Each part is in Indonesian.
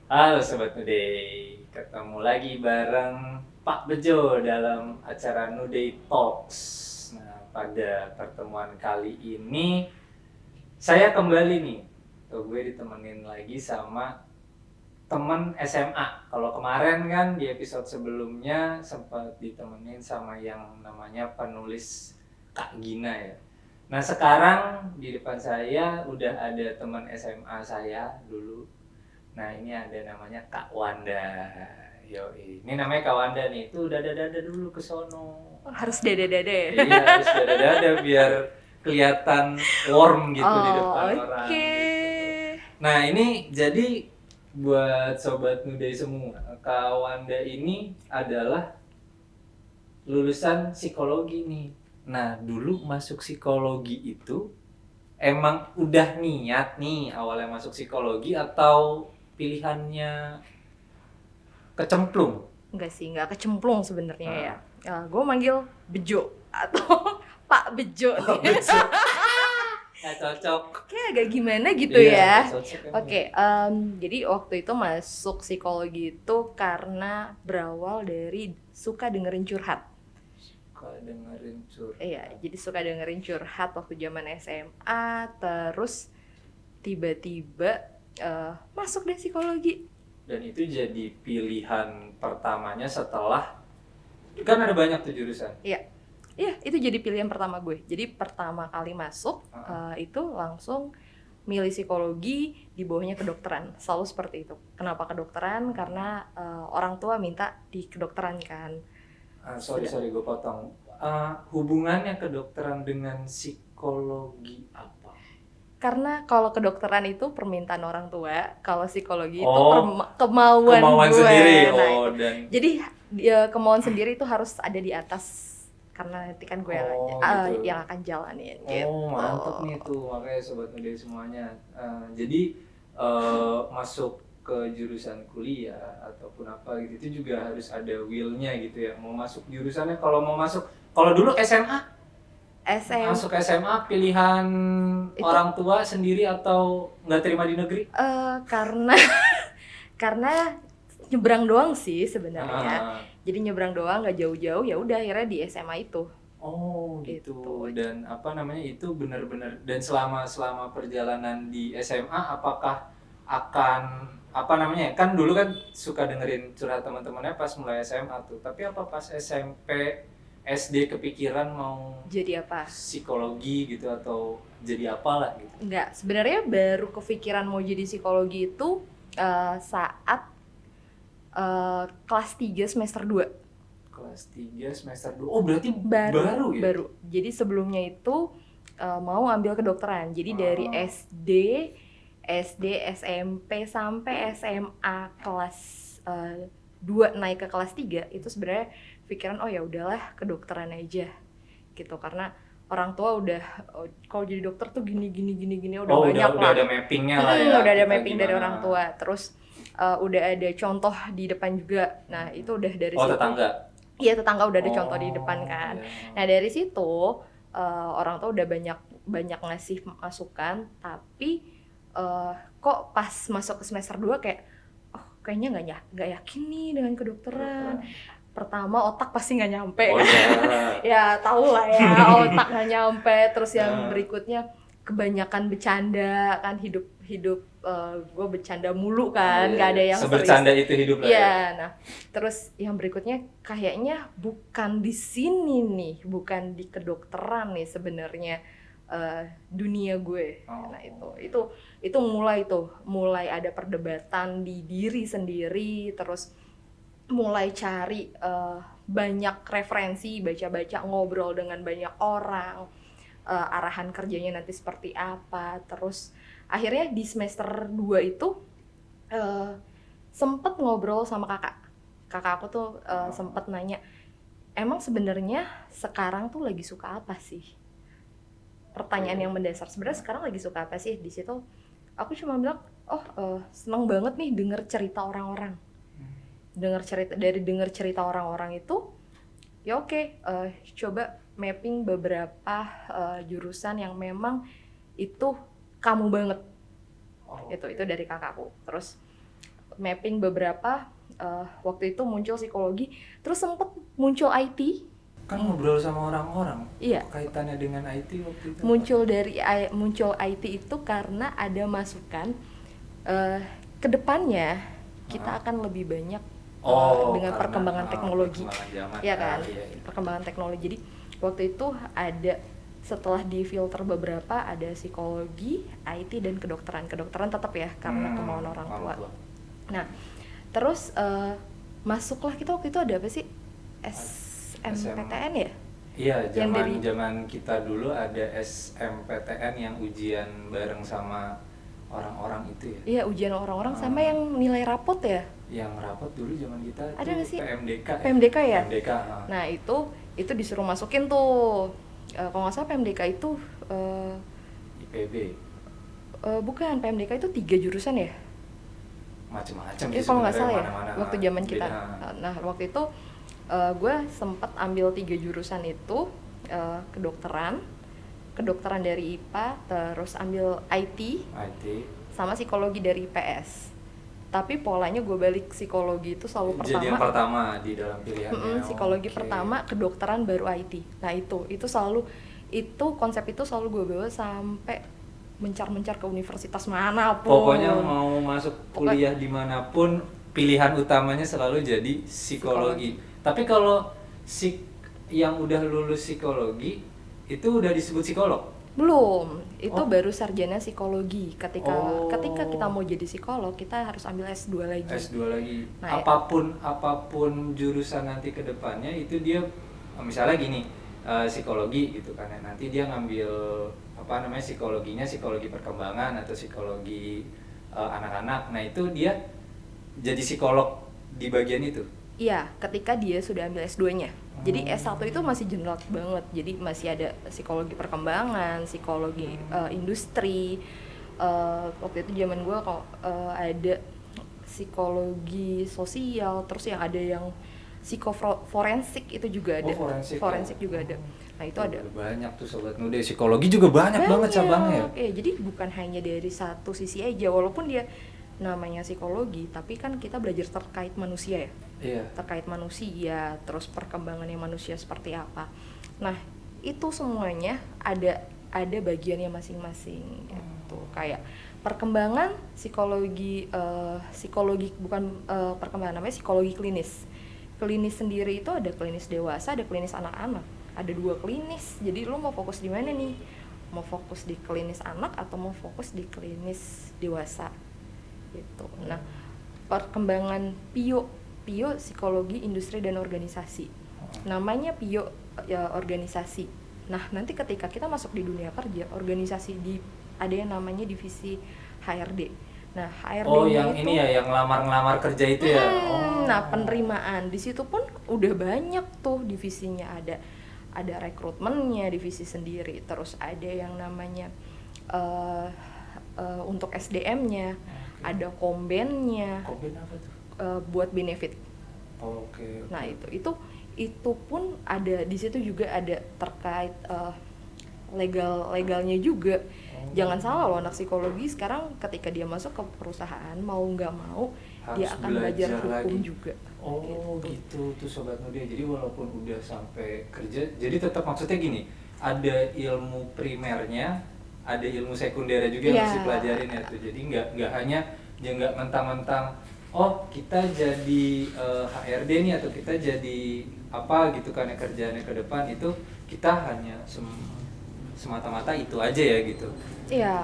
Halo Sobat Nuday, ketemu lagi bareng Pak Bejo dalam acara Nuday Talks. Nah, pada pertemuan kali ini saya kembali nih, gue ditemenin lagi sama teman SMA. Kalau kemarin kan di episode sebelumnya sempat ditemenin sama yang namanya penulis Kak Gina ya. Nah sekarang di depan saya udah ada teman SMA saya dulu. Nah ini ada namanya Kak Wanda. Yo, ini namanya Kak Wanda nih. Itu dada-dada dulu ke sono. Oh, harus dada-dada ya? Iya harus dada-dada biar kelihatan warm gitu di depan Oh, orang oke. gitu. Nah ini jadi buat sobat Nuday semua, Kak Wanda ini adalah lulusan psikologi nih. Nah dulu masuk psikologi itu emang udah niat nih awalnya masuk psikologi atau pilihannya kecemplung? Enggak sih, enggak kecemplung sebenarnya ya. Nah, Gue manggil Bejo atau Pak Bejo oh, nih. betul. Nggak cocok. Kayak agak gimana gitu Iya, ya. nggak cocok emang. Oke, jadi waktu itu masuk psikologi itu karena berawal dari suka dengerin curhat. Suka dengerin curhat. Iya, jadi suka dengerin curhat waktu zaman SMA, terus tiba-tiba masuk deh psikologi. Dan itu jadi pilihan pertamanya setelah kan ada banyak tuh jurusan. Iya, iya itu jadi pilihan pertama gue. Jadi pertama kali masuk Uh-uh. itu langsung milih psikologi, di bawahnya kedokteran. Selalu seperti itu. Kenapa kedokteran? Karena orang tua minta di kedokteran kan. Sorry gue potong. Hubungannya kedokteran dengan psikologi apa? Karena kalau kedokteran itu permintaan orang tua, kalau psikologi itu Oh, kemauan kemauan gue. sendiri. Nah, Oh, itu. dan Jadi kemauan sendiri itu harus ada di atas karena nanti kan gue gitu. yang akan jalanin gitu. Oh, mantep nih tuh. Makanya sobat muda semuanya. Jadi masuk ke jurusan kuliah ataupun apa gitu itu juga harus ada will-nya gitu ya. Mau masuk jurusannya kalau dulu SMA SM masuk SMA pilihan itu orang tua sendiri atau nggak terima di negeri? karena karena nyebrang doang sih sebenarnya. Ah, Jadi nyebrang doang nggak jauh-jauh, ya udah akhirnya di SMA itu. oh gitu. Gitu. Dan apa namanya itu benar-benar dan selama perjalanan di SMA apakah akan apa namanya kan dulu kan suka dengerin curhat teman-temannya pas mulai SMA tuh. Tapi apa pas SMP SD kepikiran mau Jadi apa? psikologi gitu atau jadi apalah gitu. Enggak, sebenarnya baru kepikiran mau jadi psikologi itu saat kelas 3 semester 2. Kelas 3 semester 2. Oh, berarti Baru, ya? baru. Jadi sebelumnya itu mau ambil kedokteran. Jadi dari Oh. SD, SMP sampai SMA kelas 2 naik ke kelas 3 itu sebenarnya pikiran oh ya udahlah kedokteran aja gitu karena orang tua udah kalau jadi dokter tuh gini udah banyak udah lah. ada mappingnya lah ya. Udah ada kita mapping dari gimana. orang tua. Terus udah ada contoh di depan juga. Nah, itu udah dari Oh, situ. tetangga. Iya, tetangga udah ada contoh di depan kan. Iya. Nah, dari situ orang tua udah banyak ngasih masukan, tapi kok pas masuk ke semester 2 kayak oh, kayaknya nggak yakin nih dengan kedokteran. Pertama otak pasti nggak nyampe. Oh iya. Ya tahu lah ya otak nggak nyampe. Terus yang berikutnya kebanyakan bercanda kan hidup gue bercanda mulu kan nggak ada yang sebercanda serius. itu hidup lah Iya, nah terus yang berikutnya kayaknya bukan di sini nih, bukan di kedokteran nih sebenarnya dunia gue. Nah itu mulai ada perdebatan di diri sendiri, terus mulai cari banyak referensi, baca-baca, ngobrol dengan banyak orang, arahan kerjanya nanti seperti apa. Terus akhirnya di semester 2 itu sempet ngobrol sama kakak aku tuh sempet nanya emang sebenarnya sekarang tuh lagi suka apa sih, pertanyaan yang mendasar sebenarnya sekarang lagi suka apa sih. Di situ aku cuma bilang seneng banget nih denger cerita orang-orang, denger cerita orang-orang itu ya oke, coba mapping beberapa jurusan yang memang itu kamu banget. Itu dari kakakku. Terus mapping beberapa, waktu itu muncul psikologi, terus sempet muncul IT. Kan ngobrol sama orang-orang. Iya. Kaitannya dengan IT waktu itu. Muncul IT itu karena ada masukan kedepannya kita akan lebih banyak dengan perkembangan teknologi, ya kan? Iya. Perkembangan teknologi. Jadi waktu itu ada, setelah di filter beberapa, ada psikologi, IT dan kedokteran. Kedokteran tetap ya karena kemauan orang tua. Nah, terus masuklah kita waktu itu ada apa sih? SMPTN ya? Iya, zaman kita dulu ada SMPTN yang ujian bareng sama orang-orang itu ya. Iya, ujian orang-orang sama yang nilai rapot ya. Yang rapot dulu zaman kita ada nggak sih? PMDK. PMDK ya? PMDK. Nah, itu disuruh masukin tuh. Kalau nggak salah PMDK itu IPB. Bukan, PMDK itu 3 jurusan ya? Macam-macam sih. Kalau nggak salah ya, waktu zaman kita. Nah, waktu itu gue sempat ambil 3 jurusan itu, kedokteran dari IPA, terus ambil IT, sama psikologi dari IPS. Tapi polanya gue balik psikologi itu selalu pertama. Jadi yang pertama di dalam pilihannya. Psikologi pertama, kedokteran baru IT. Nah itu konsep itu selalu gue bawa sampai mencar-mencar ke universitas manapun. Pokoknya mau masuk kuliah dimanapun, pilihan utamanya selalu jadi psikologi. Tapi kalau yang udah lulus psikologi itu udah disebut psikolog? Belum, itu baru sarjana psikologi. Ketika kita mau jadi psikolog, kita harus ambil S2 lagi. S2 lagi. Nah, apapun jurusan nanti ke depannya itu dia, misalnya gini, psikologi gitu kan, nanti dia ngambil psikologinya psikologi perkembangan atau psikologi anak-anak. Nah, itu dia jadi psikolog di bagian itu. Iya, ketika dia sudah ambil S2-nya. Jadi S1 itu masih general banget. Jadi masih ada psikologi perkembangan, psikologi industri. Waktu itu zaman gue ada psikologi sosial, terus yang ada yang psikoforensik itu juga ada. Forensik juga ada. Nah, itu ada. Banyak tuh Sobat Nude. Psikologi juga banyak banget cabangnya. Jadi bukan hanya dari satu sisi aja, walaupun dia namanya psikologi, tapi kan kita belajar terkait manusia ya. Iya. Terkait manusia, terus perkembangannya manusia seperti apa. Nah, itu semuanya ada bagiannya masing-masing gitu. Kayak perkembangan psikologi bukan perkembangan, namanya psikologi klinis. Klinis sendiri itu ada klinis dewasa, ada klinis anak-anak. Ada 2 klinis. Jadi lu mau fokus di mana nih? Mau fokus di klinis anak atau mau fokus di klinis dewasa? Gitu. Nah, perkembangan PIO psikologi industri dan organisasi. Namanya PIO ya, organisasi. Nah, nanti ketika kita masuk di dunia kerja, organisasi ada yang namanya divisi HRD. Nah, HRD yang itu, ini ya, yang ngelamar kerja itu ya. Nah, penerimaan di situ pun udah banyak tuh divisinya, ada rekrutmennya divisi sendiri, terus ada yang namanya untuk SDM-nya, ada kombennya. Komben apa tuh? Buat benefit. Oke. Nah, itu pun ada di situ, juga ada terkait legalnya juga. Jangan salah loh, anak psikologi sekarang ketika dia masuk ke perusahaan, mau nggak mau harus dia akan belajar hukum lagi juga. Gitu tuh Sobat Nude. Jadi walaupun udah sampai kerja, jadi tetap maksudnya gini, ada ilmu primernya, ada ilmu sekundernya juga yang mesti pelajarin ya tuh. Jadi nggak hanya nggak mentang-mentang kita jadi HRD nih atau kita jadi apa gitu kan, kerjaannya ke depan itu kita hanya semata-mata itu aja ya gitu. Iya.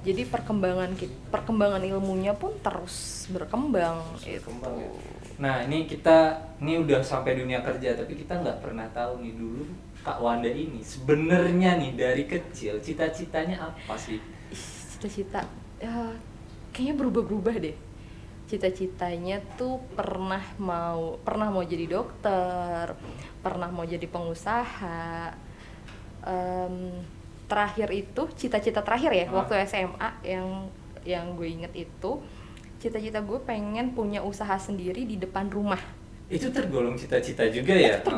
Jadi perkembangan ilmunya pun terus berkembang. Ya. Nah, ini udah sampai dunia kerja, tapi kita nggak pernah tahu nih dulu Kak Wanda ini sebenarnya nih dari kecil cita-citanya apa sih? Cita-cita kayaknya berubah-berubah deh. Cita-citanya tuh pernah mau jadi dokter, pernah mau jadi pengusaha. Terakhir itu cita-cita terakhir ya, waktu SMA yang gue inget itu, cita-cita gue pengen punya usaha sendiri di depan rumah. Itu tergolong cita-cita juga ya? Itu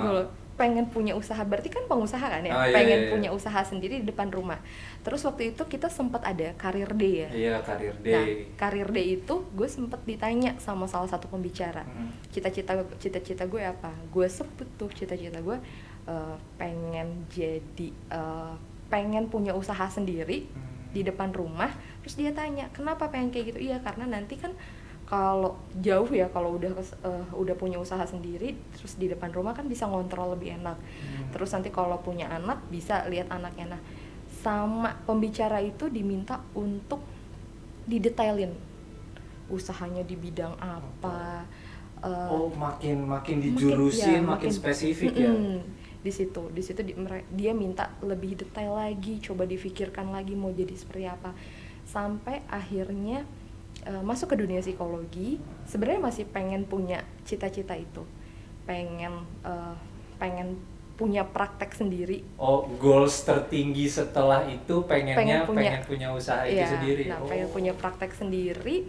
pengen punya usaha, berarti kan pengusaha kan ya, pengen punya usaha sendiri di depan rumah. Terus waktu itu kita sempat ada career day ya. Iya, career day. Nah, career day itu gue sempet ditanya sama salah satu pembicara, cita-cita gue apa? Gue sebut tuh cita-cita gue pengen jadi pengen punya usaha sendiri di depan rumah. Terus dia tanya, kenapa pengen kayak gitu? Iya, karena nanti kan kalau jauh ya, kalau udah punya usaha sendiri terus di depan rumah kan bisa ngontrol lebih enak. Terus nanti kalau punya anak bisa lihat anaknya. Nah, sama pembicara itu diminta untuk didetailin usahanya di bidang apa. Makin dijurusin, makin spesifik ya. Di situ dia minta lebih detail lagi, coba difikirkan lagi mau jadi seperti apa. Sampai akhirnya masuk ke dunia psikologi. Sebenarnya masih pengen punya cita-cita itu, pengen punya praktek sendiri. Goals tertinggi setelah itu pengen punya usaha itu sendiri. Pengen punya praktek sendiri,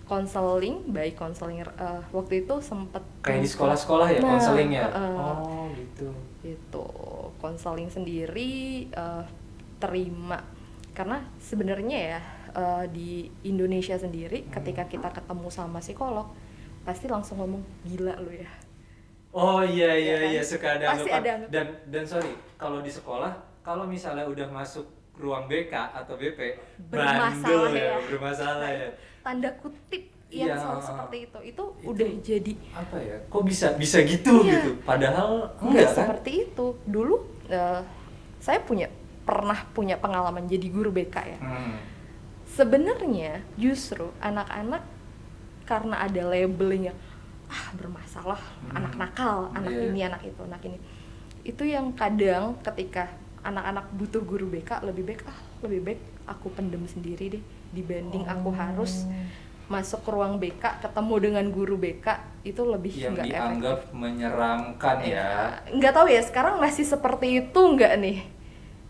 konseling, waktu itu sempet kayak di sekolah-sekolah ya, konseling ya. Gitu. Itu konseling sendiri, terima. Karena sebenarnya ya di Indonesia sendiri ketika kita ketemu sama psikolog pasti langsung ngomong gila lu ya. Iya, suka ada pasti anggapan. Dan sorry, kalau di sekolah kalau misalnya udah masuk ruang BK atau BP bermasalah ya. Tanda kutip yang selalu seperti itu udah jadi apa ya? Kok bisa gitu gitu? Padahal enggak kan? Seperti itu. Dulu saya pernah punya pengalaman jadi guru BK ya. Sebenarnya justru anak-anak karena ada labeling yang bermasalah, anak nakal, anak ini, anak itu, anak ini. Itu yang kadang ketika anak-anak butuh guru BK, lebih baik aku pendem sendiri deh dibanding aku harus masuk ke ruang BK, ketemu dengan guru BK, itu lebih yang nggak dianggap efektif. Menyeramkan ya. Nggak tahu ya sekarang masih seperti itu nggak nih?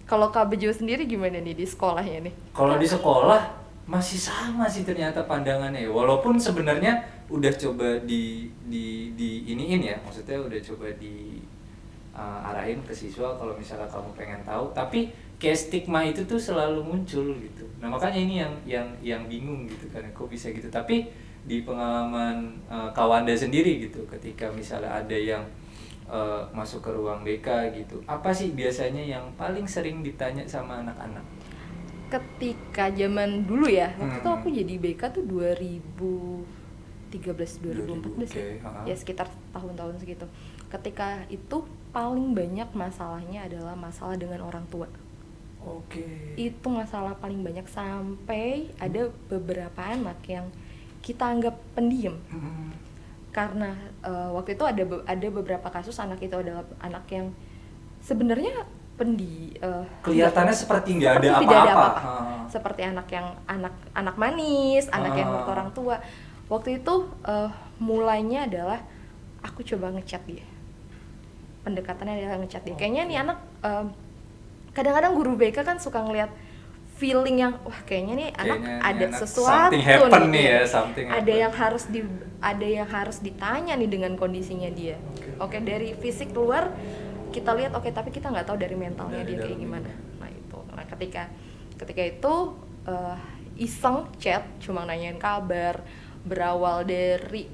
Kalau Kak Bejo sendiri gimana nih di sekolahnya nih? Kalau di sekolah masih sama sih ternyata pandangannya. Walaupun sebenarnya udah coba di iniin ya, maksudnya udah coba di arahin ke siswa kalau misalnya kamu pengen tahu, tapi kayak stigma itu tuh selalu muncul gitu. Nah makanya ini yang bingung gitu kan, kok bisa gitu. Tapi di pengalaman Kawanda sendiri gitu, ketika misalnya ada yang masuk ke ruang BK gitu, apa sih biasanya yang paling sering ditanya sama anak-anak? Ketika zaman dulu ya, waktu itu aku jadi BK tuh 2013-2014 ya sekitar tahun-tahun segitu. Ketika itu paling banyak masalahnya adalah masalah dengan orang tua. Itu masalah paling banyak, sampai ada beberapa anak yang kita anggap pendiam. Karena waktu itu ada beberapa kasus anak itu adalah anak yang sebenarnya kelihatannya seperti nggak ada apa-apa. Seperti anak manis, anak yang menurut orang tua. Waktu itu mulainya adalah aku coba ngechat dia. Pendekatannya adalah ngechat dia. Kayaknya nih anak kadang-kadang guru BK kan suka ngeliat feeling yang kayaknya nih anak ada sesuatu nih, ada yang harus ditanya nih dengan kondisinya dia. Oke, dari fisik luar kita lihat tapi kita nggak tahu dari mentalnya dia kayak gimana. Nah ketika itu iseng chat, cuma nanyain kabar, berawal dari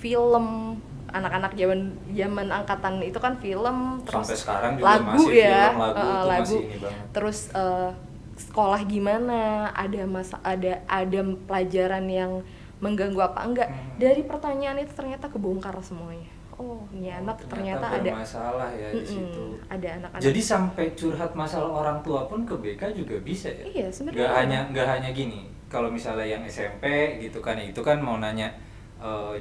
film. Anak-anak zaman angkatan itu kan film, terus sampai sekarang juga lagu masih ya, film, lagu lagu masih ini banget. Terus sekolah gimana, ada pelajaran yang mengganggu apa enggak. Dari pertanyaan itu ternyata kebongkar semuanya. Ini anak ternyata ada masalah ya di situ. Ada anak-anak. Jadi sampai curhat masalah orang tua pun ke BK juga bisa ya? Iya, sebenarnya. Nggak hanya gini. Kalau misalnya yang SMP gitu kan, itu kan mau nanya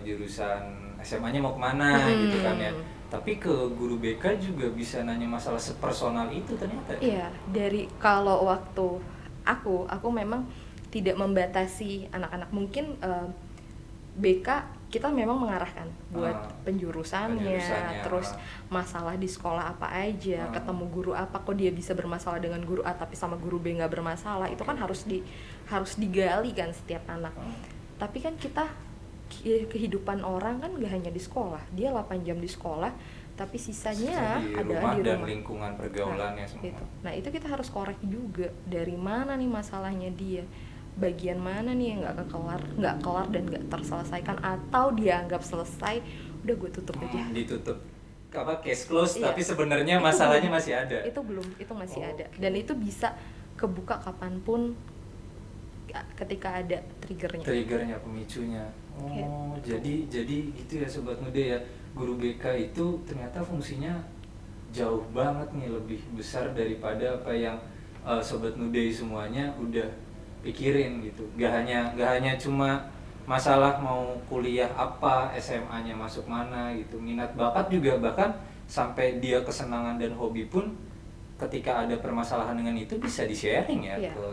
jurusan SMA-nya mau kemana gitu kan ya. Tapi ke guru BK juga bisa nanya masalah sepersonal itu ternyata. Iya, dari kalau waktu aku memang tidak membatasi anak-anak. Mungkin BK kita memang mengarahkan buat penjurusannya, terus masalah di sekolah apa aja, ketemu guru apa, kok dia bisa bermasalah dengan guru A tapi sama guru B nggak bermasalah. Itu kan harus digali kan setiap anak. Tapi kan kita kehidupan orang kan nggak hanya di sekolah, dia 8 jam di sekolah, tapi Sisa sisanya di adalah rumah di dan rumah. lingkungan pergaulannya semua. Gitu. Nah itu kita harus korek juga, dari mana nih masalahnya dia, bagian mana nih yang nggak kelar dan nggak terselesaikan, atau dianggap selesai, udah gue tutup aja. Ditutup apa, case close, Iya. tapi sebenarnya Itu masalahnya belum. masih ada. Itu belum, itu masih ada, Oke. dan itu bisa kebuka kapanpun ketika ada Triggernya, pemicunya. Oh, Gitu. jadi gitu ya Sobat Muda ya. Guru BK itu ternyata fungsinya jauh banget nih, lebih besar daripada apa yang Sobat Muda semuanya udah pikirin gitu. Gak hanya cuma masalah mau kuliah apa, SMA-nya masuk mana gitu. Minat bakat juga, bahkan sampai dia kesenangan dan hobi pun ketika ada permasalahan dengan itu bisa di-sharing ya Iya. ke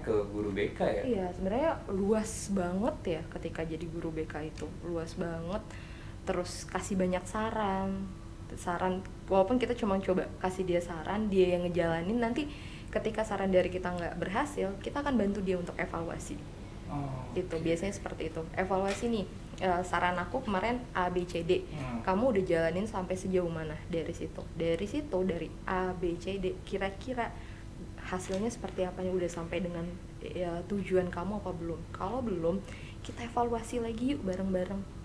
ke guru BK ya. Iya, sebenarnya luas banget ya ketika jadi guru BK itu, luas banget. Terus kasih banyak saran, walaupun kita cuma coba kasih dia saran, dia yang ngejalanin, nanti ketika saran dari kita nggak berhasil, kita akan bantu dia untuk evaluasi. Gitu, biasanya seperti itu. Evaluasi nih, saran aku kemarin A, B, C, D. Kamu udah jalanin sampai sejauh mana dari situ? Dari A, B, C, D, kira-kira hasilnya seperti apa, udah sampai dengan tujuan kamu apa belum? Kalau belum, kita evaluasi lagi yuk bareng-bareng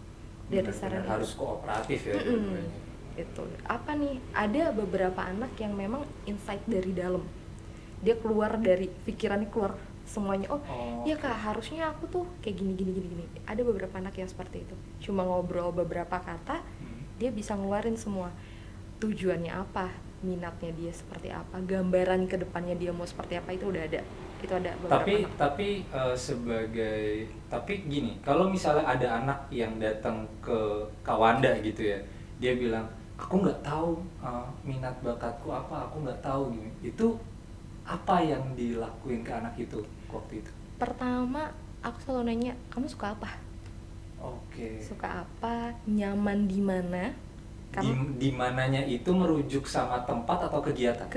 dari saran itu. Harus kooperatif ya. Itu apa nih, ada beberapa anak yang memang insight dari dalam, dia keluar dari pikirannya, keluar semuanya. Iya Kak, harusnya aku tuh kayak gini. Ada beberapa anak yang seperti itu, cuma ngobrol beberapa kata, dia bisa ngeluarin semua tujuannya apa, minatnya dia seperti apa, gambaran kedepannya dia mau seperti apa, itu udah ada. Itu ada beberapa tapi gini, kalau misalnya ada anak yang datang ke Kawanda gitu ya, dia bilang aku nggak tahu minat bakatku apa, aku nggak tahu gini, itu apa yang dilakuin ke anak itu waktu itu? Pertama, aku selalu nanya, kamu suka apa? Suka apa, nyaman di mana? Di mananya itu merujuk sama tempat atau kegiatan?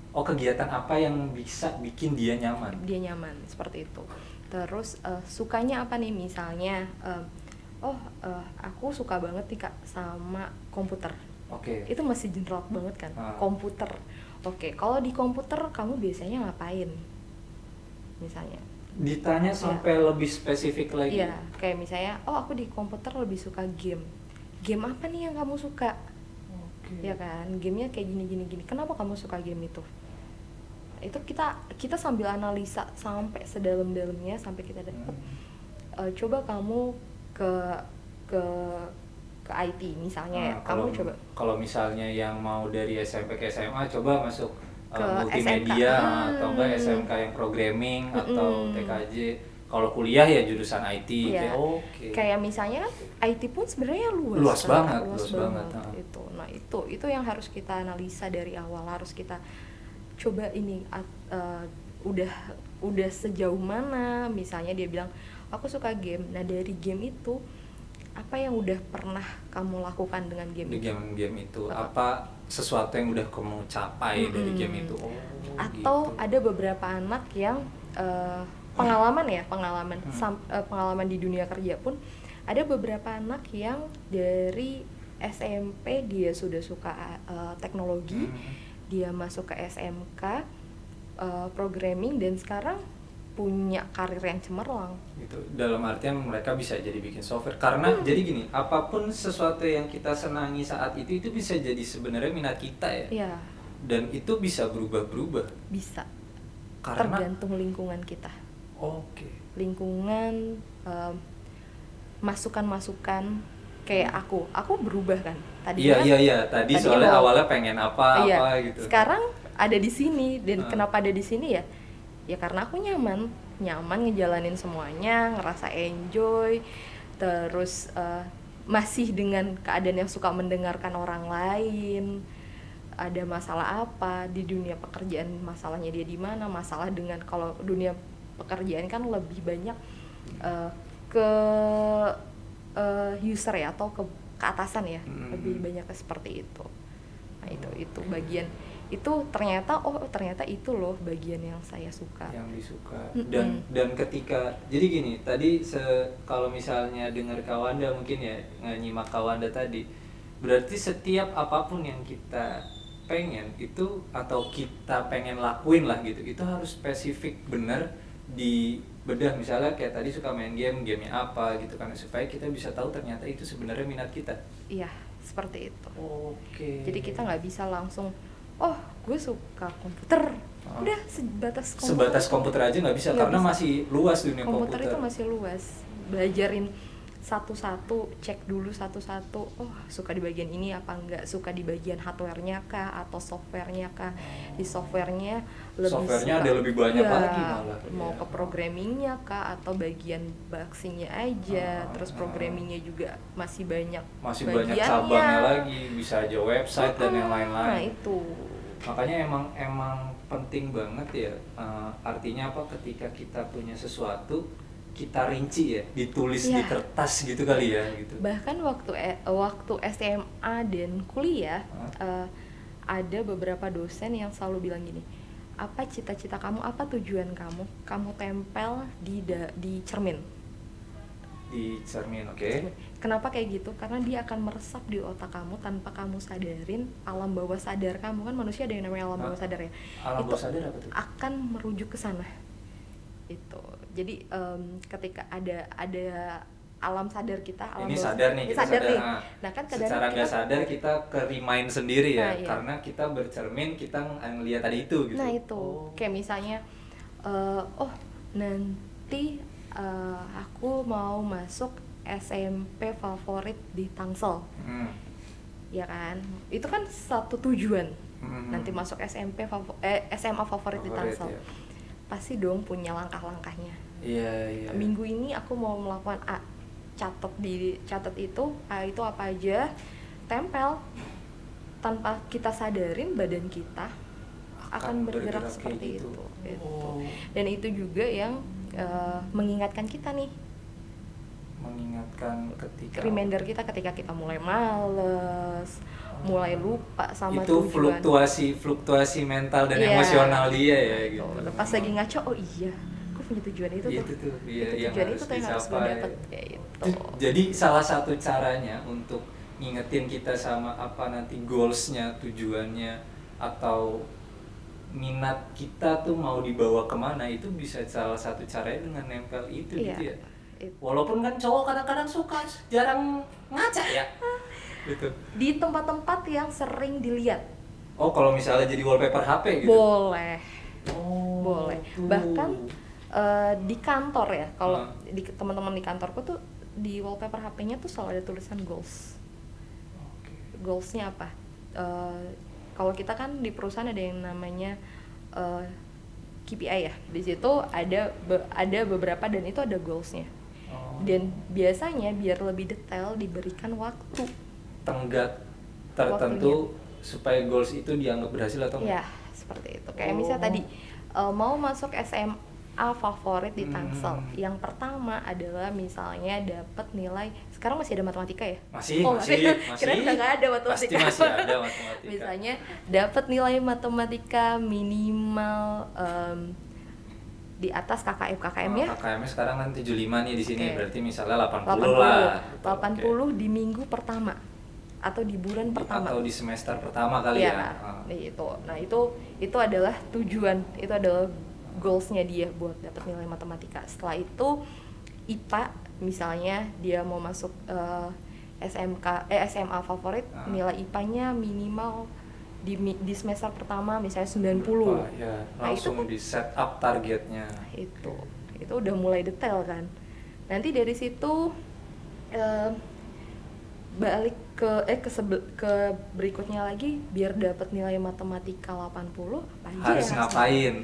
Kegiatan apa yang bisa bikin dia nyaman? Dia nyaman, seperti itu. Terus sukanya apa nih, misalnya aku suka banget nih Kak sama komputer. Itu masih general banget kan, komputer. Kalau di komputer kamu biasanya ngapain? Misalnya ditanya sampai lebih spesifik lagi. Iya, kayak misalnya, aku di komputer lebih suka game apa nih yang kamu suka? Ya kan, gamenya kayak gini. Kenapa kamu suka game itu? Itu kita sambil analisa sampai sedalam-dalamnya, sampai kita dapat. Coba kamu ke IT misalnya, kamu coba. Kalau misalnya yang mau dari SMP ke SMA, coba masuk ke multimedia atau enggak SMK yang programming atau TKJ. Kalau kuliah ya jurusan IT. Ya. Kayak misalnya kan IT pun sebenarnya luas banget. Itu. Nah, itu yang harus kita analisa dari awal, harus kita coba ini udah sejauh mana. Misalnya dia bilang aku suka game. Nah, dari game itu apa yang udah pernah kamu lakukan dengan game itu? Game itu apa sesuatu yang udah kamu capai dari game itu? Atau ada beberapa anak yang pengalaman di dunia kerja pun, ada beberapa anak yang dari SMP dia sudah suka teknologi, dia masuk ke SMK programming, dan sekarang punya karir yang cemerlang. Itu dalam artian mereka bisa jadi bikin software. Karena jadi gini, apapun sesuatu yang kita senangi saat itu bisa jadi sebenarnya minat kita ya. Iya. Dan itu bisa berubah-berubah. Bisa. Karena tergantung lingkungan kita. Lingkungan, masukan-masukan. Kayak aku berubah kan. Tadi soalnya awalnya pengen apa gitu. Sekarang ada di sini, dan kenapa ada di sini ya? Ya karena aku nyaman ngejalanin semuanya, ngerasa enjoy, terus masih dengan keadaan yang suka mendengarkan orang lain. Ada masalah apa di dunia pekerjaan, masalahnya dia di mana, masalah dengan, kalau dunia pekerjaan kan lebih banyak ke user ya, atau ke atasan ya, lebih banyak seperti itu. Nah, itu bagian itu ternyata itu loh bagian yang saya suka, yang disuka. Dan ketika jadi gini, tadi kalau misalnya dengar Kawanda mungkin ya, nyimak Kawanda tadi, Berarti setiap apapun yang kita pengen itu atau kita pengen lakuin lah gitu, itu harus spesifik bener di bedah. Misalnya kayak tadi suka main gamenya apa gitu kan, supaya kita bisa tahu ternyata itu sebenarnya minat kita. Iya, seperti itu. Oke. Jadi kita nggak bisa langsung, oh gue suka komputer, udah sebatas komputer aja nggak bisa, karena bisa. masih luas dunia komputer itu masih luas. Belajarin satu-satu, cek dulu satu-satu, oh suka di bagian ini apa enggak, suka di bagian hardware-nya kah atau software-nya kah. Di software-nya software-nya ada lebih banyak lagi malah. Mau ke programmingnya kah atau bagian boxing-nya aja. Terus programmingnya juga masih banyak cabangnya lagi, bisa aja website dan yang lain-lain. Nah itu makanya emang penting banget ya, artinya apa, ketika kita punya sesuatu kita rinci ya, ditulis di kertas gitu kali ya gitu. Bahkan waktu SMA dan kuliah ada beberapa dosen yang selalu bilang gini, apa cita-cita kamu, apa tujuan kamu, kamu tempel di cermin. Di cermin, oke. Kenapa kayak gitu? Karena dia akan meresap di otak kamu tanpa kamu sadarin. Alam bawah sadar kamu, kan manusia ada yang namanya alam bawah sadar ya. Alam bawah sadar apa tuh? Akan merujuk ke sana. Itu. Jadi ketika ada alam sadar kita, alam ini bawah sadar nih, kita sadar nih. Nah kan secara nggak sadar kita ke remind sendiri ya, iya. karena kita bercermin, kita ngelihat tadi itu gitu. Nah itu, kayak misalnya, oh nanti aku mau masuk SMP favorit di Tangsel, ya kan? Itu kan satu tujuan. Nanti masuk SMA favorit di Tangsel, ya. Pasti dong punya langkah-langkahnya. Iya. Minggu ini aku mau melakukan A, catat itu A itu apa aja, tempel. Tanpa kita sadarin, badan kita akan bergerak seperti itu. Dan itu juga yang mengingatkan kita nih, mengingatkan ketika reminder kita ketika kita mulai males, mulai lupa sama itu tujuan. fluktuasi mental dan emosional dia ya gitu. Pas lagi ngaco, oh iya, gue punya tujuan itu tuh. Tujuan itu tuh yang harus gue dapet kayak gitu. Jadi salah satu caranya untuk ngingetin kita sama apa nanti goalsnya, tujuannya, atau minat kita tuh mau dibawa kemana, itu bisa salah satu caranya dengan nempel itu gitu ya. Walaupun kan cowok kadang-kadang suka jarang ngaca ya. Gitu. Di tempat-tempat yang sering dilihat. Oh, kalau misalnya jadi wallpaper HP gitu? Boleh. Boleh. Bahkan di kantor ya, kalau di teman-teman di kantorku tuh di wallpaper HP-nya tuh selalu ada tulisan goals. Goals-nya apa? Kalau kita kan di perusahaan ada yang namanya KPI ya. Di situ ada beberapa dan itu ada goals-nya. Dan biasanya biar lebih detail diberikan waktu tenggat tertentu supaya goals itu dianggap berhasil atau enggak? Ya, seperti itu. Kayak misalnya tadi mau masuk SMA favorit di Tangsel. Yang pertama adalah misalnya dapat nilai, sekarang masih ada matematika ya? Masih. Kirain udah nggak ada matematika. Pasti masih ada matematika. Misalnya dapat nilai matematika minimal di atas KKM ya. KKM sekarang kan 75 nih di sini, berarti misalnya 80 lah. 80 di minggu pertama atau di bulan pertama atau di semester pertama kali ya. Itu. Nah, itu adalah tujuan, itu adalah goals-nya dia buat dapat nilai matematika. Setelah itu IPA, misalnya dia mau masuk SMA favorit, nilai IPA-nya minimal di semester pertama misalnya 90. Ya, langsung itu kan, di set up targetnya. Itu udah mulai detail kan. Nanti dari situ balik ke berikutnya lagi, biar dapat nilai matematika 80 apa aja harus ngapain.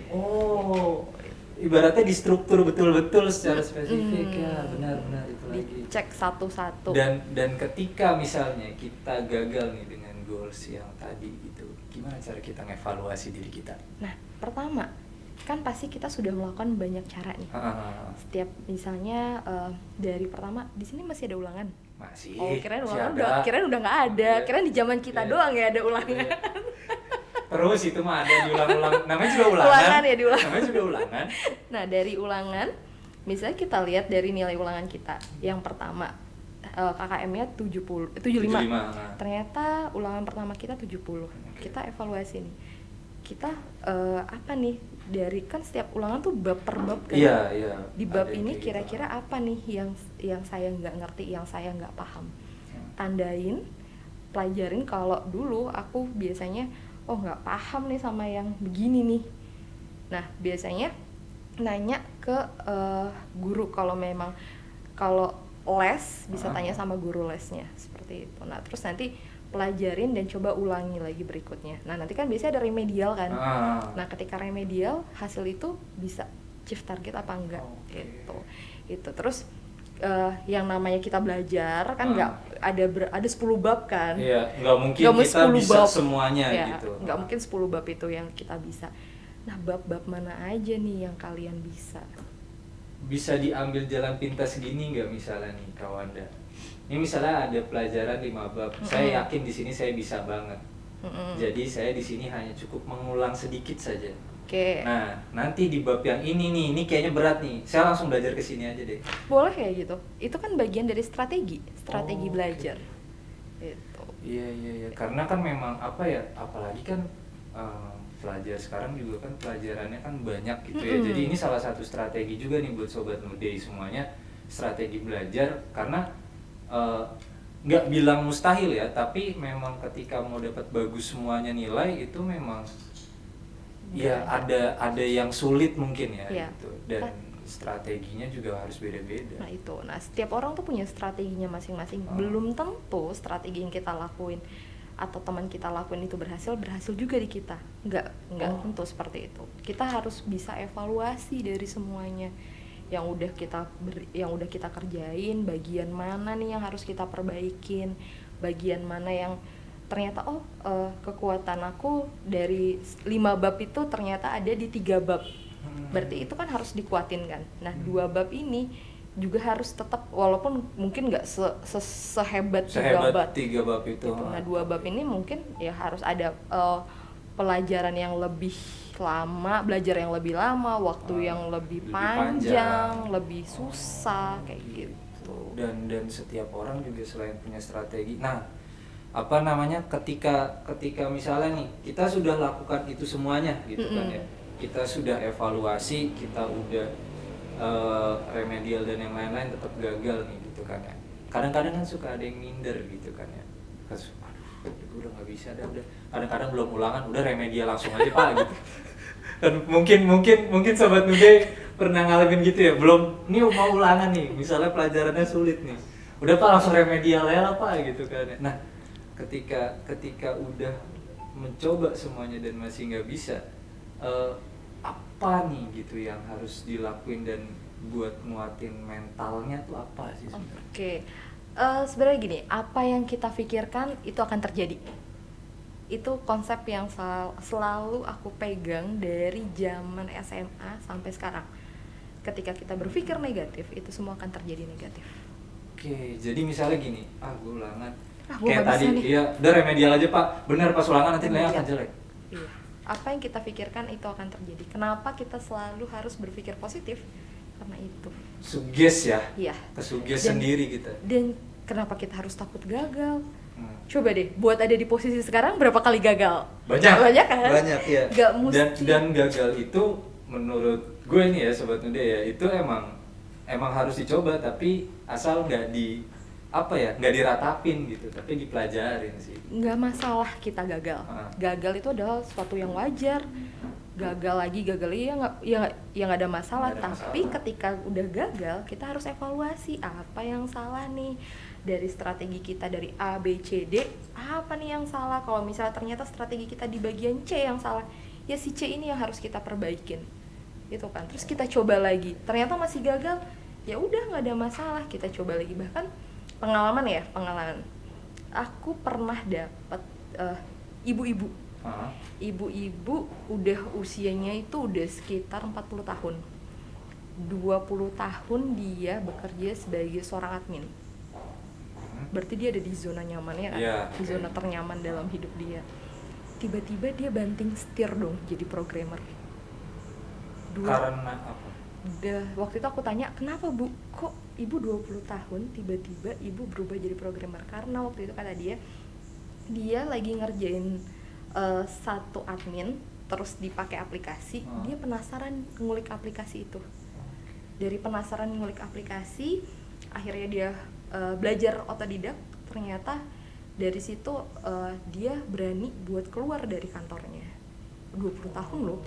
Ibaratnya distruktur betul-betul secara spesifik. Ya, benar itu lagi. Dicek satu-satu. Dan ketika misalnya kita gagal nih dengan goals yang tadi itu, gimana cara kita ngevaluasi diri kita? Nah, pertama kan pasti kita sudah melakukan banyak cara nih. Setiap misalnya dari pertama, di sini masih ada ulangan. Masih. Oh, kirain udah nggak ada. Kirain di zaman kita doang ya ada ulangan. Terus itu mah ada diulang-ulang. Namanya juga ulangan. Ulangan ya, diulang. Namanya juga ulangan. Nah, dari ulangan, misalnya kita lihat dari nilai ulangan kita. Yang pertama, KKM-nya 75. 75. Nah. Ternyata ulangan pertama kita 70. Kita evaluasi nih. Kita apa nih, dari kan setiap ulangan tuh bab per bab kan. Iya. Di bab Ada ini kayak kira-kira gitu. apa nih yang saya nggak ngerti, yang saya nggak paham. Tandain, pelajarin. Kalau dulu aku biasanya nggak paham nih sama yang begini nih. Nah, biasanya nanya ke guru. Kalau les bisa tanya sama guru lesnya, seperti itu. Nah, terus nanti pelajarin dan coba ulangi lagi berikutnya. Nah, nanti kan biasanya ada remedial kan. Nah, ketika remedial hasil itu bisa chief target apa enggak, gitu. Itu terus yang namanya kita belajar kan nggak ada 10 bab kan. Iya, nggak mungkin Nggak kita 10 bisa bab. semuanya Ya, gitu. nggak mungkin 10 bab itu yang kita bisa. Nah, bab-bab mana aja nih yang kalian bisa? Bisa diambil jalan pintas gini nggak misalnya nih Kawanda? Ini misalnya ada pelajaran 5 bab. Saya yakin di sini saya bisa banget. Jadi saya di sini hanya cukup mengulang sedikit saja. Oke. Nah, nanti di bab yang ini kayaknya berat nih. Saya langsung belajar ke sini aja deh. Boleh kayak gitu. Itu kan bagian dari strategi belajar. Itu. Iya. Karena kan memang apa ya, apalagi kan pelajar sekarang juga kan pelajarannya kan banyak gitu ya. Jadi ini salah satu strategi juga nih buat Sobat Nuday semuanya, strategi belajar. Karena nggak bilang mustahil ya, tapi memang ketika mau dapat bagus semuanya nilai itu memang ya ada yang sulit mungkin ya, gitu. Dan strateginya juga harus beda-beda. Nah itu, setiap orang tuh punya strateginya masing-masing. Belum tentu strategi yang kita lakuin atau teman kita lakuin itu berhasil juga di kita. Nggak tentu seperti itu. Kita harus bisa evaluasi dari semuanya yang udah kita kerjain, bagian mana nih yang harus kita perbaikin, bagian mana yang ternyata kekuatan aku dari 5 bab itu ternyata ada di 3 bab. Berarti itu kan harus dikuatin kan. Nah, 2 bab ini juga harus tetap, walaupun mungkin nggak sehebat 3 bab itu. Nah, 2 bab ini mungkin ya harus ada pelajaran yang lebih lama, belajar yang lebih lama, waktu yang lebih panjang, lebih susah kayak gitu. Dan setiap orang juga selain punya strategi. Nah, ketika misalnya nih kita sudah lakukan itu semuanya gitu kan ya. Kita sudah evaluasi, kita udah remedial dan yang lain-lain tetap gagal nih gitu kan ya. Kadang-kadang kan suka ada yang minder gitu kan ya. Gue udah nggak bisa udah. Kadang-kadang belum ulangan udah remedial langsung aja Pak gitu. Dan mungkin Sobat Nuday pernah ngalamin gitu ya. Belum nih mau ulangan nih, misalnya pelajarannya sulit nih. Udah Pak langsung remedial ya lah Pak gitu kan ya. Nah, ketika udah mencoba semuanya dan masih nggak bisa, apa nih gitu yang harus dilakuin dan buat nguatin mentalnya tuh apa sih sebenarnya? Oke. Sebenarnya gini, apa yang kita pikirkan itu akan terjadi. Itu konsep yang selalu aku pegang dari zaman SMA sampai sekarang. Ketika kita berpikir negatif, itu semua akan terjadi negatif. Oke, jadi misalnya gini, gue ulangan kayak tadi, iya, udah remedial aja Pak. Bener pas ulangan nanti nilainya akan jelek. Iya. Apa yang kita pikirkan itu akan terjadi. Kenapa kita selalu harus berpikir positif? Karena itu. Suges ya? Iya. Kesuges sendiri kita. Dan kenapa kita harus takut gagal? Coba deh, buat ada di posisi sekarang berapa kali gagal? Banyak kan? Banyak ya. Gak mesti. Dan gagal itu menurut gue nih ya Sobat Nuday ya, itu emang harus dicoba, tapi asal nggak diratapin gitu, tapi dipelajarin sih. Nggak masalah kita gagal. Gagal itu adalah sesuatu yang wajar. Gagal lagi ya nggak ada masalah. Tapi ketika udah gagal, kita harus evaluasi apa yang salah nih dari strategi kita, dari A, B, C, D. Apa nih yang salah? Kalau misalnya ternyata strategi kita di bagian C yang salah, ya si C ini yang harus kita perbaikin. Itu kan. Terus kita coba lagi. Ternyata masih gagal. Ya udah nggak ada masalah. Kita coba lagi. Bahkan pengalaman. Aku pernah dapet ibu-ibu udah usianya itu udah sekitar 40 tahun. 20 tahun dia bekerja sebagai seorang admin. Berarti dia ada di zona nyamannya kan? Di zona ternyaman dalam hidup dia. Tiba-tiba dia banting setir dong jadi programmer. Karena apa? Waktu itu aku tanya, kenapa Bu? Kok ibu 20 tahun tiba-tiba ibu berubah jadi programmer karena waktu itu kata dia lagi ngerjain satu admin terus dipakai aplikasi, dia penasaran ngulik aplikasi itu. Dari penasaran ngulik aplikasi, akhirnya dia belajar otodidak. Ternyata dari situ dia berani buat keluar dari kantornya. 20 tahun loh.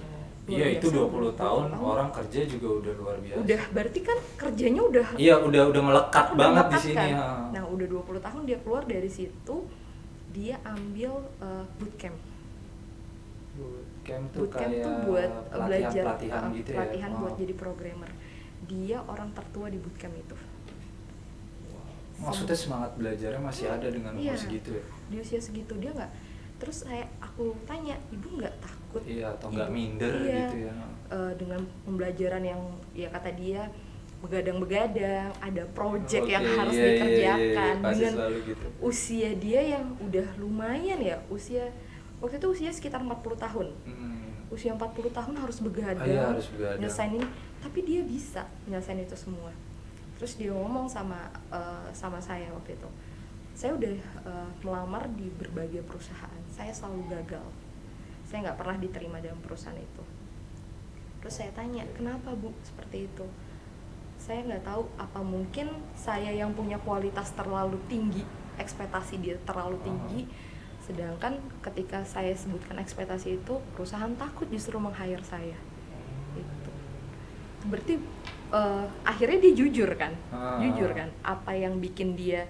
Iya, itu 20 tahun orang kerja juga udah luar biasa. Udah berarti kan kerjanya udah. Iya, udah melekat banget di sini. Kan? Ya. Nah, udah 20 tahun dia keluar dari situ, dia ambil bootcamp. Bootcamp tuh Bootcamp kayak tuh buat belajar pelatihan gitu pelatihan ya. buat jadi programmer. Dia orang tertua di bootcamp itu. Maksudnya semangat belajarnya masih ada dengan umur segitu ya? Di usia segitu dia nggak. Terus aku tanya, ibu nggak takut? Iya, atau nggak minder gitu ya? Dengan pembelajaran yang ya kata dia begadang-begadang, ada project yang harus dikerjakan dengan gitu. usia dia yang udah lumayan ya, waktu itu usia sekitar 40 tahun. Usia 40 tahun harus begadang, nyelesain ini, tapi dia bisa nyelesain itu semua. Terus dia ngomong sama saya waktu itu, saya udah melamar di berbagai perusahaan, saya selalu gagal, saya nggak pernah diterima dalam perusahaan itu. Terus saya tanya, kenapa Bu seperti itu? Saya nggak tahu, apa mungkin saya yang punya kualitas terlalu tinggi, ekspektasi dia terlalu tinggi, sedangkan ketika saya sebutkan ekspektasi itu, perusahaan takut justru meng-hire saya. Itu berarti akhirnya dia jujur kan, apa yang bikin dia,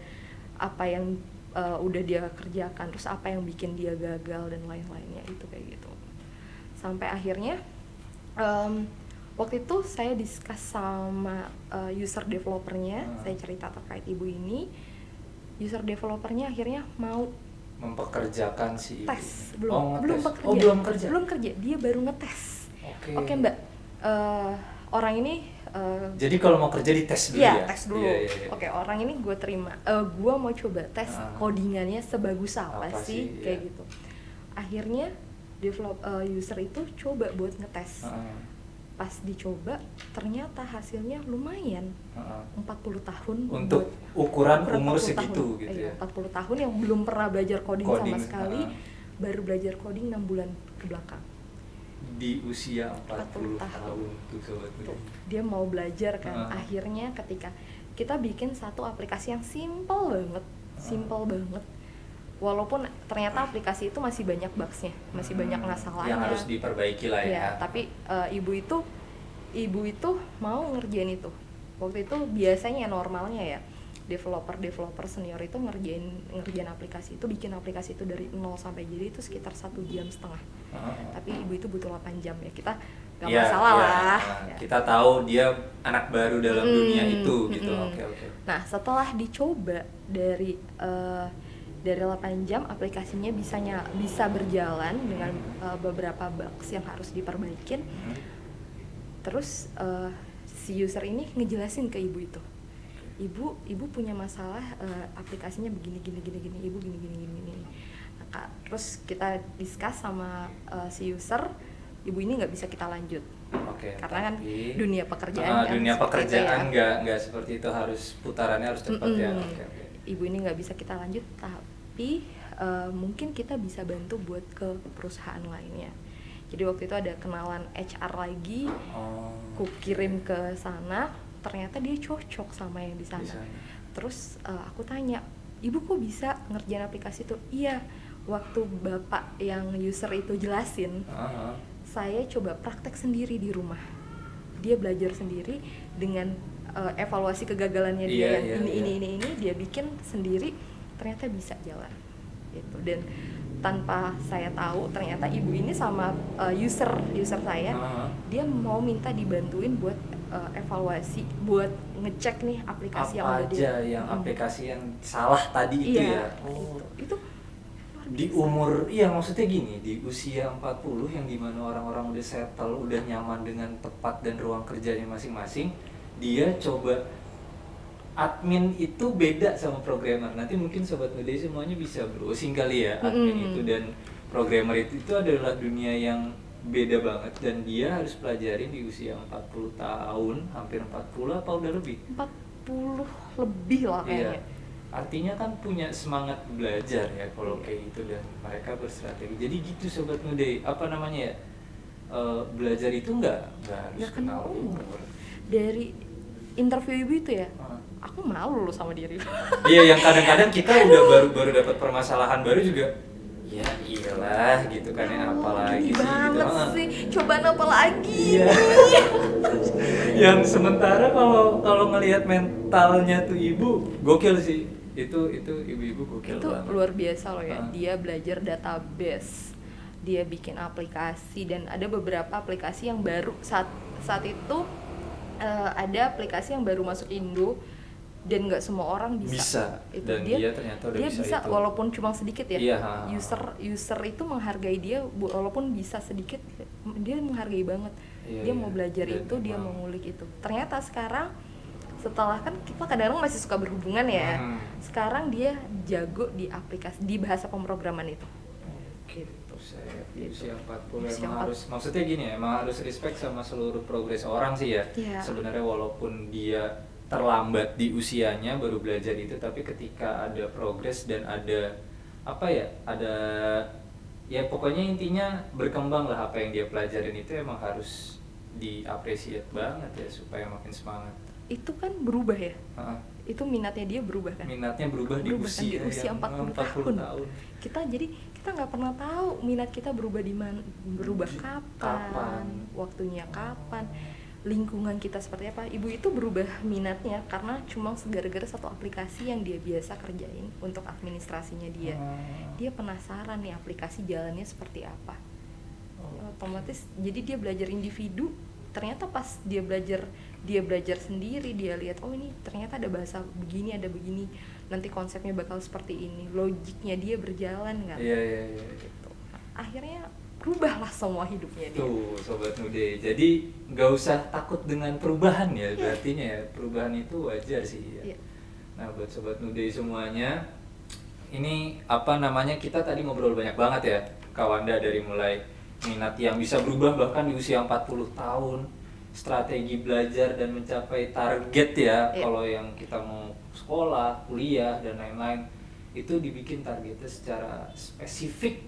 apa yang udah dia kerjakan, terus apa yang bikin dia gagal dan lain-lainnya, itu kayak gitu. Sampai akhirnya waktu itu saya discuss sama user developernya, saya cerita terkait ibu ini. User developernya akhirnya mau mempekerjakan si ibu. Tes, belum kerja, dia baru ngetes. Oke Mbak, orang ini jadi kalau mau kerja dites dulu ya? Tes dulu. Iya. Oke, orang ini gue terima, gue mau coba tes codingannya sebagus apa sih kayak gitu. Akhirnya user itu coba buat ngetes. Pas dicoba ternyata hasilnya lumayan. 40 tahun untuk ukuran umur segitu tahun, gitu ya. 40 tahun yang belum pernah belajar coding sama sekali, baru belajar coding 6 bulan ke belakang. Di usia 40 tahun tuh sobat muda. Dia mau belajar kan. Akhirnya ketika kita bikin satu aplikasi yang simple banget. Walaupun ternyata aplikasi itu masih banyak bugs-nya, masih banyak masalahnya yang harus diperbaiki lah ya. Tapi ibu itu mau ngerjain itu. Waktu itu biasanya normalnya ya developer senior itu ngerjain aplikasi itu, bikin aplikasi itu dari 0 sampai jadi itu sekitar 1,5 jam. Tapi ibu itu butuh 8 jam ya. Kita nggak masalah lah. Kita tahu dia anak baru dalam dunia itu gitu. Oke. Nah, setelah dicoba dari 8 jam aplikasinya bisa berjalan dengan beberapa bugs yang harus diperbaikin. Terus si user ini ngejelasin ke ibu itu, ibu punya masalah, aplikasinya begini ibu gini. Nah, terus kita discuss sama si user, ibu ini nggak bisa kita lanjut. Karena kan dunia pekerjaan nggak seperti itu, harus putarannya harus cepat ya. Ibu ini nggak bisa kita lanjut, tapi mungkin kita bisa bantu buat ke perusahaan lainnya. Jadi waktu itu ada kenalan HR lagi, ku kirim ke sana, ternyata dia cocok sama yang di sana. Terus aku tanya, ibu kok bisa ngerjain aplikasi itu? Iya, waktu bapak yang user itu jelasin, saya coba praktek sendiri di rumah. Dia belajar sendiri dengan evaluasi kegagalannya dia yang ini dia bikin sendiri, ternyata bisa jalan gitu. Dan tanpa saya tahu ternyata ibu ini sama user saya, dia mau minta dibantuin buat evaluasi, buat ngecek nih aplikasi aplikasi yang salah tadi itu ya. Itu di umur, maksudnya gini, di usia 40 yang dimana orang-orang udah settle, udah nyaman dengan tempat dan ruang kerjanya masing-masing, dia coba. Admin itu beda sama programmer. Nanti mungkin sobat muda semuanya bisa browsing kali ya, admin itu dan programmer itu adalah dunia yang beda banget, dan dia harus pelajarin di usia 40 tahun, hampir 40 apa udah lebih? lebih lah Iya. kayaknya. Artinya kan punya semangat belajar ya kalau kayak gitu, dan mereka berstrategi. Jadi gitu Sobat Nude, apa namanya ya? Belajar itu nggak harus Nggak kenal kenal umur. umur. Dari interview ibu itu ya, Ah. aku malu loh sama diri. Iya, yang kadang-kadang kita udah baru dapat permasalahan baru juga. Ya iyalah gitu kan ya, apalagi Gini sih gitu. banget Ah. sih, cobaan apa lagi? Iya. Yang sementara kalau ngelihat mentalnya tuh ibu gokil sih. Itu ibu-ibu gokil Itu banget. luar biasa loh ya. Ah. Dia belajar database, dia bikin aplikasi, dan ada beberapa aplikasi yang baru saat itu ada aplikasi yang baru masuk Indo dan nggak semua orang bisa. Itu Dan dia ternyata udah dia bisa bisa itu. walaupun cuma sedikit ya. Iya. User itu menghargai dia walaupun bisa sedikit, dia menghargai banget. Iya, Dia mau belajar dan itu, dia emang- mau ngulik itu. Ternyata sekarang setelah kan kita kadang-kadang masih suka berhubungan ya. Sekarang dia jago di aplikasi, di bahasa pemrograman itu. Gitu. Saya usia 40 Usia emang harus, maksudnya gini ya, emang harus respect sama seluruh progres orang sih ya. Iya. Sebenarnya walaupun dia terlambat di usianya baru belajar itu, tapi ketika ada progres dan ada apa ya, ada ya pokoknya intinya berkembang lah apa yang dia pelajarin, itu emang harus diapresiat banget ya supaya makin semangat. Itu kan berubah ya. Heeh. Itu minatnya dia berubah kan. Minatnya berubah di Berubah kan usia, di usia yang 40 tahun. Kita nggak pernah tahu minat kita berubah di mana, berubah kapan, waktunya kapan, lingkungan kita seperti apa. Ibu itu berubah minatnya karena cuma gara-gara satu aplikasi yang dia biasa kerjain untuk administrasinya dia. Dia penasaran nih aplikasi jalannya seperti apa. Otomatis jadi dia belajar individu. Ternyata pas dia belajar sendiri, dia lihat oh ini ternyata ada bahasa begini, ada begini, nanti konsepnya bakal seperti ini, logiknya dia berjalan kan. Iya. Gitu. Akhirnya berubahlah semua hidupnya dia. Tuh Sobat Nude, jadi nggak usah takut dengan perubahan ya, berartinya ya perubahan itu wajar sih ya. Iya. Nah buat Sobat Nude semuanya, ini apa namanya, kita tadi ngobrol banyak banget ya Kawanda, dari mulai minat yang bisa berubah bahkan di usia 40 tahun, strategi belajar dan mencapai target ya. Iya. Kalau yang kita mau sekolah, kuliah dan lain-lain, itu dibikin targetnya secara spesifik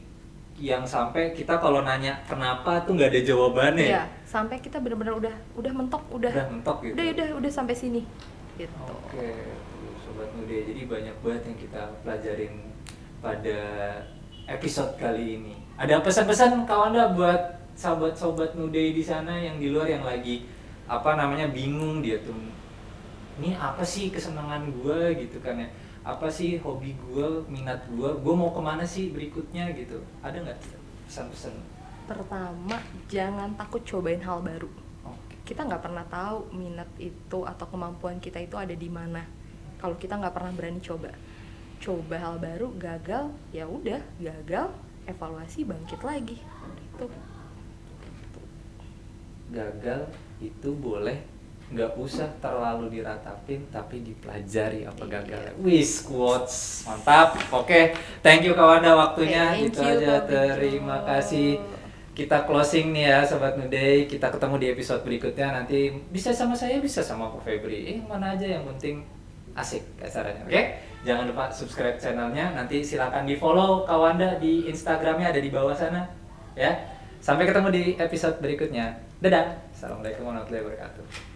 yang sampai kita kalau nanya kenapa tuh nggak ada jawabannya. Iya, sampai kita benar-benar udah mentok, udah mentok gitu. udah sampai sini gitu. Oke, tuh, Sobat Nude, jadi banyak banget yang kita pelajarin pada episode kali ini. Ada pesan-pesan Kawanda buat sahabat-sobat Nude di sana yang di luar yang lagi apa namanya bingung, dia tuh ini apa sih kesenangan gue gitu kan ya, apa sih hobi gue, minat gue mau kemana sih berikutnya gitu, ada nggak pesan-pesan? Pertama, jangan takut cobain hal baru. Oke. Kita nggak pernah tahu minat itu atau kemampuan kita itu ada di mana kalau kita nggak pernah berani coba hal baru. Gagal ya udah gagal, evaluasi, bangkit lagi. Itu Gagal itu boleh, nggak usah terlalu diratapin tapi dipelajari apa gagalnya. Wis, quotes mantap. Oke, thank you Kawanda waktunya. Thank Itu you, aja, Kak Bejo. terima kasih. Kita closing nih ya Sobat Nude, kita ketemu di episode berikutnya. Nanti bisa sama saya, bisa sama Ko Febri, mana aja yang penting asik acaranya. Oke, jangan lupa subscribe channelnya. Nanti silakan di follow Kawanda di Instagramnya, ada di bawah sana ya. Sampai ketemu di episode berikutnya. Dadah. Assalamualaikum warahmatullahi wabarakatuh.